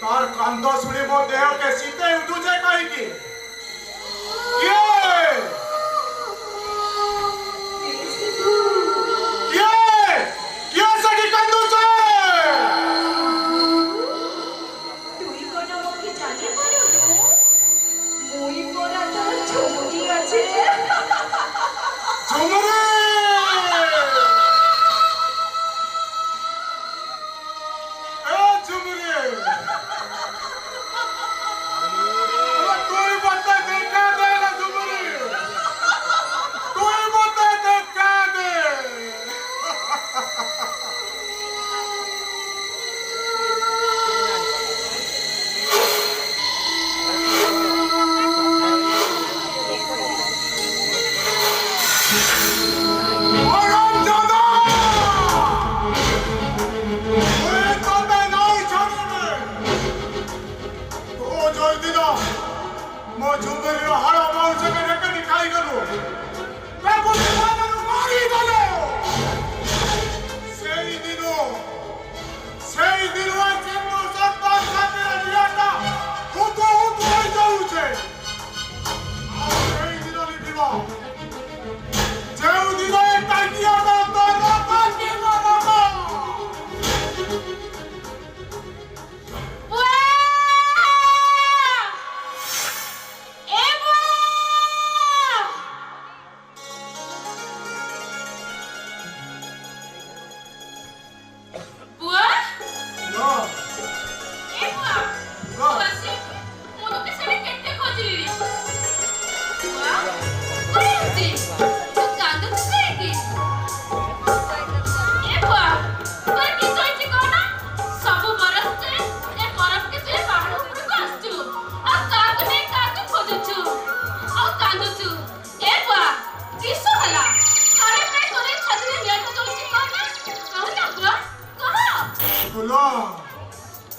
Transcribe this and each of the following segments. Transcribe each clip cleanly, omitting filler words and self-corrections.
तार कांदो सुनी मो देह के सीते उठुजे कहीं की ये सगी कांदो से তুই কোন মুখে জানি পারো মুই পরা তোর ঝুমুরি আছে ঝুমুরি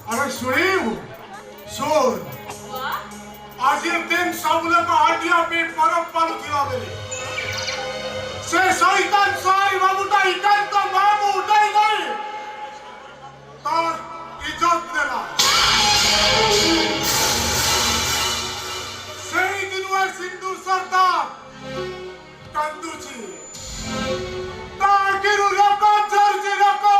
अरे सुनीव सुन आज ये दिन सब लोग हटिया पे परम पल खिलावे से शैतान सारी बाबूटा इकन तो मामू उठाई नहीं तार इज्जत देना सही दिन वो सिंधु सरदार कंदूची ताकिरु रको चर्ची रको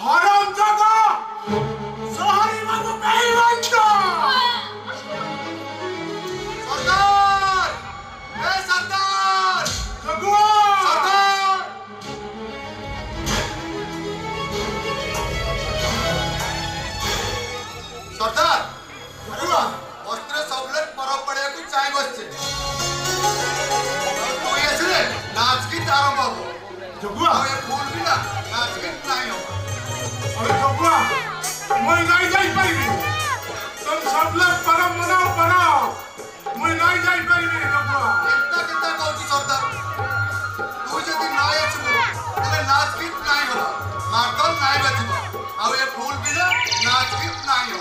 हराम जगह सोहरी बाबू पहलवान तो सरदार ए सरदार जगुआ सरदार सरदार जगुआ वस्त्र सबले परब पड़े को चाय बसছে तो ये से नाच गीत आरंभ हो जगुआ ये फूल भी ना नाच गीत नहीं हो अरे जगुआ मैं नहीं जाई पाइबी तुम सब लोग परम बनाओ मैं नहीं जाई पाइबी जगुआ केता कहूची सरदार तू जदी नाय आछबो तले नाच गीत नहीं हो मार्तल नहीं बजबो आ ये फूल भी ना नाच गीत नहीं हो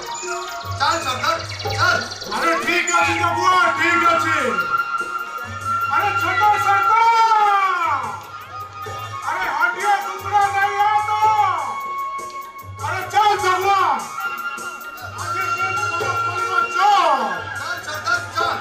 चल सरदार चल अरे ठीक है जगुआ ठीक है अरे छोटा सरदार अरे हटिया दूसरा नहीं आ तो अरे चल जगुआ आगे चल सरदार चल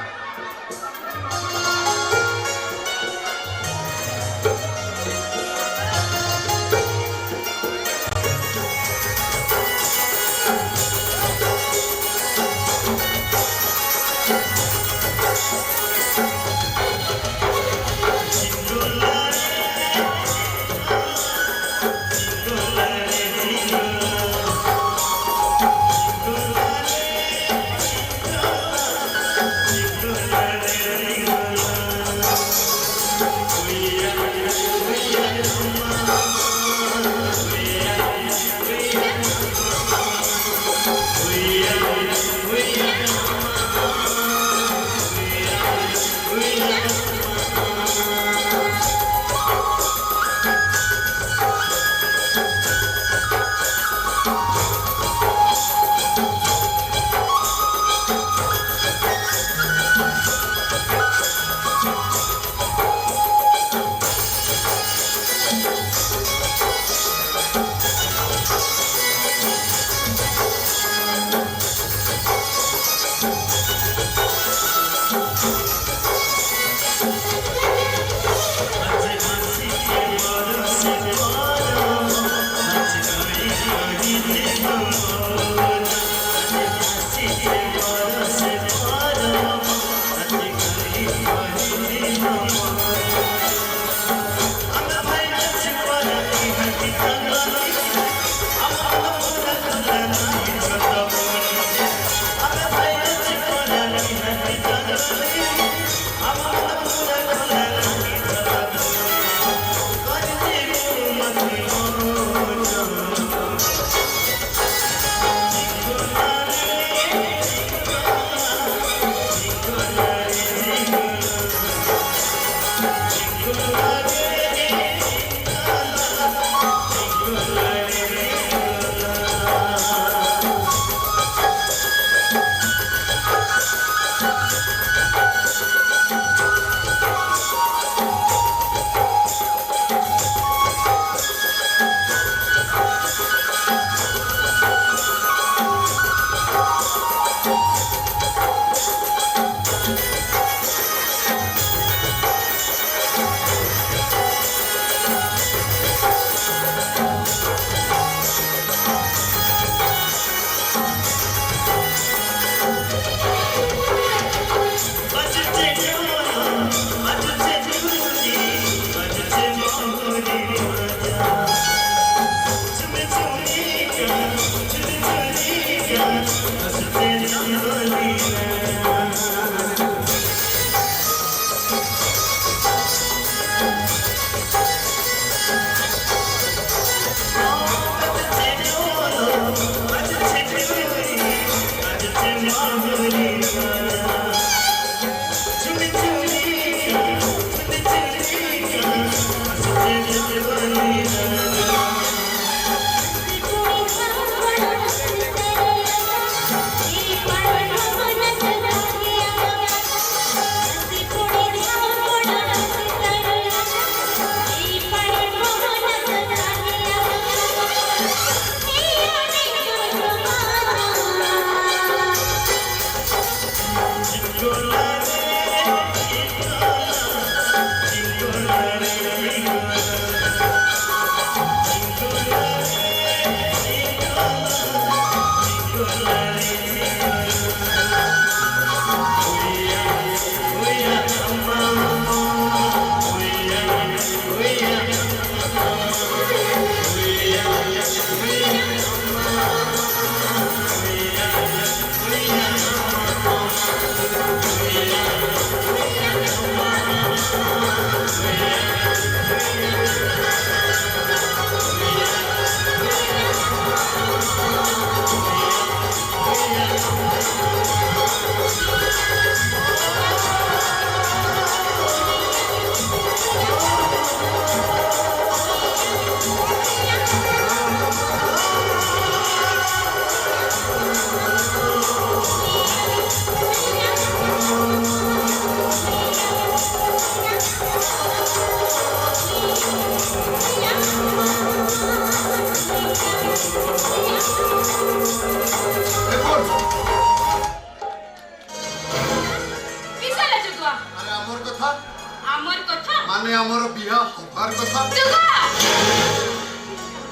माने हमर बिहा हकार कथा जुगा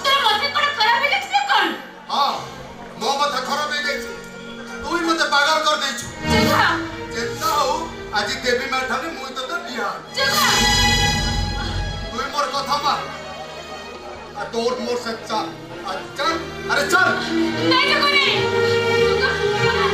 तोर मथे कोन खराब हे गेछ कोन हां मो मथे खराब हे गेछ तू मते पागल कर देछु जुगा जेता हो आज देवी माठाने मुई तो बिहा जुगा तू मोर कथा मा आ तोर मोर सच्चा आज चल अरे चल नहीं जुगा नहीं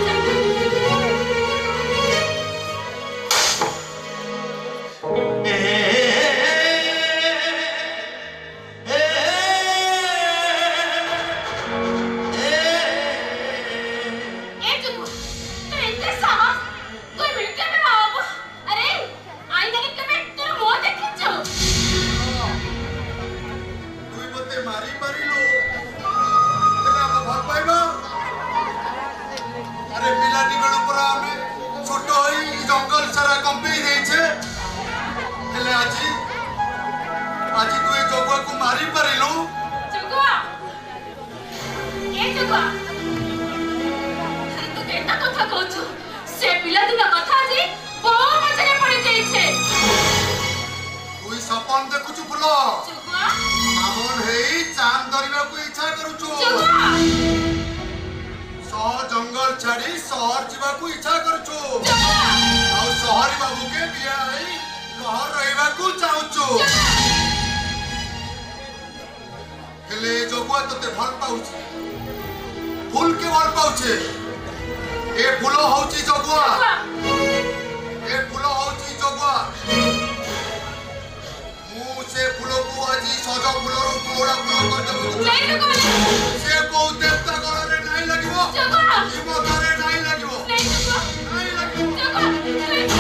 जंगल छाड़ी शहर जीवा को इच्छा करूछु आ शहरी बाबू के सहर रहिबाकू चाहुचु हेले जगुआ तते भल पाउची फूल के भल पाउचे ए फूल होउची जगुआ ए फूल होउची जगुआ मु से फूल को आजी सज फूल रो कोड़ा फूल कर देबो से को देवता गण रे नाही लागिवो जगुआ हिमत रे नाही लागिवो नाही लागिवो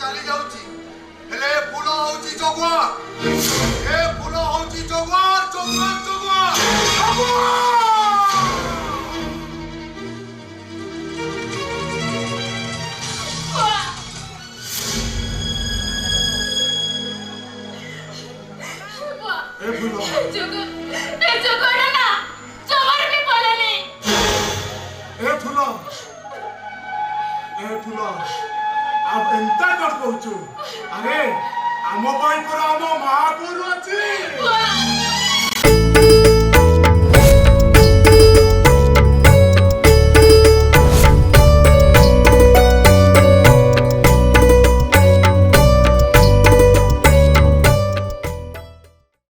चली जाउची हेले फूल होउची जगुआ ए फूल होउची जगुआ जगुआ